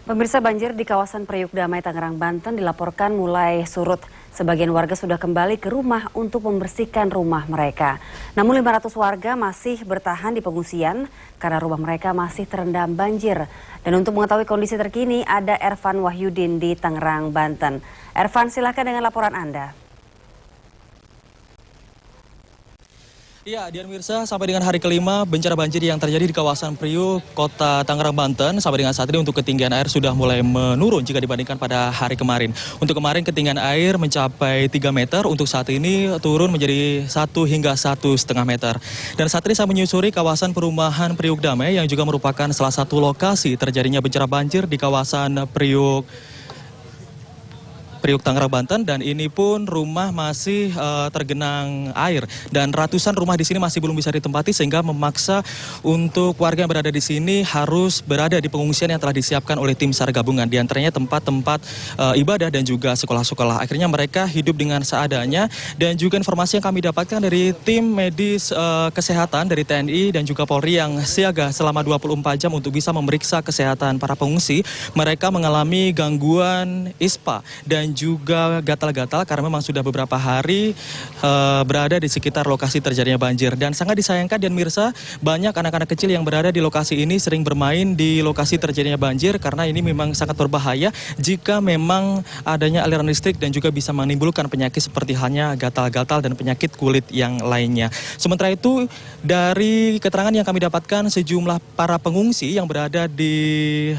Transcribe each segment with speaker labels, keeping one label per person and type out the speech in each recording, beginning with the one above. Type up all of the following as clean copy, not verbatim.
Speaker 1: Pemirsa, banjir di kawasan Priuk Damai, Tangerang, Banten dilaporkan mulai surut. Sebagian warga sudah kembali ke rumah untuk membersihkan rumah mereka. Namun 500 warga masih bertahan di pengungsian karena rumah mereka masih terendam banjir. Dan untuk mengetahui kondisi terkini ada Ervan Wahyudin di Tangerang, Banten. Ervan, silakan dengan laporan Anda.
Speaker 2: Iya, Dian Mirsa, sampai dengan hari kelima bencana banjir yang terjadi di kawasan Priuk, Kota Tangerang, Banten, sampai dengan saat ini untuk ketinggian air sudah mulai menurun jika dibandingkan pada hari kemarin. Untuk kemarin ketinggian air mencapai 3 meter, untuk saat ini turun menjadi 1 hingga 1,5 meter. Dan saat ini saya menyusuri kawasan perumahan Priuk Damai yang juga merupakan salah satu lokasi terjadinya bencana banjir di kawasan Priuk Tangerang, Banten, dan ini pun rumah masih tergenang air dan ratusan rumah di sini masih belum bisa ditempati sehingga memaksa untuk warga yang berada di sini harus berada di pengungsian yang telah disiapkan oleh tim SAR gabungan, di antaranya tempat-tempat ibadah dan juga sekolah-sekolah. Akhirnya mereka hidup dengan seadanya, dan juga informasi yang kami dapatkan dari tim medis kesehatan dari TNI dan juga Polri yang siaga selama 24 jam untuk bisa memeriksa kesehatan para pengungsi. Mereka mengalami gangguan ISPA dan juga gatal-gatal karena memang sudah beberapa hari berada di sekitar lokasi terjadinya banjir. Dan sangat disayangkan, dan Mirsa, banyak anak-anak kecil yang berada di lokasi ini sering bermain di lokasi terjadinya banjir karena ini memang sangat berbahaya jika memang adanya aliran listrik dan juga bisa menimbulkan penyakit seperti halnya gatal-gatal dan penyakit kulit yang lainnya. Sementara itu, dari keterangan yang kami dapatkan, sejumlah para pengungsi yang berada di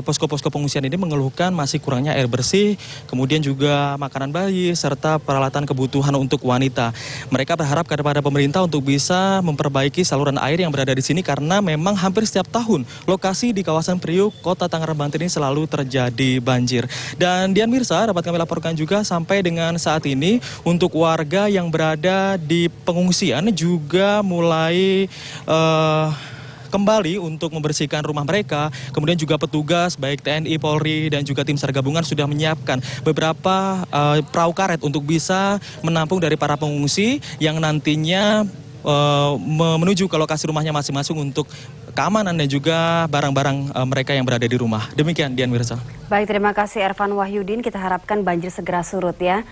Speaker 2: posko-posko pengungsian ini mengeluhkan masih kurangnya air bersih, kemudian juga makanan bayi, serta peralatan kebutuhan untuk wanita. Mereka berharap kepada pemerintah untuk bisa memperbaiki saluran air yang berada di sini karena memang hampir setiap tahun lokasi di kawasan Priuk, Kota Tangerang, Banten ini selalu terjadi banjir. Dan Dian Mirsa, dapat kami laporkan juga sampai dengan saat ini untuk warga yang berada di pengungsian juga mulai kembali untuk membersihkan rumah mereka. Kemudian juga petugas baik TNI, Polri, dan juga tim SAR gabungan sudah menyiapkan beberapa perahu karet untuk bisa menampung dari para pengungsi yang nantinya menuju ke lokasi rumahnya masing-masing untuk keamanan dan juga barang-barang mereka yang berada di rumah. Demikian, Dian Mirsa.
Speaker 1: Baik, terima kasih Ervan Wahyudin. Kita harapkan banjir segera surut ya.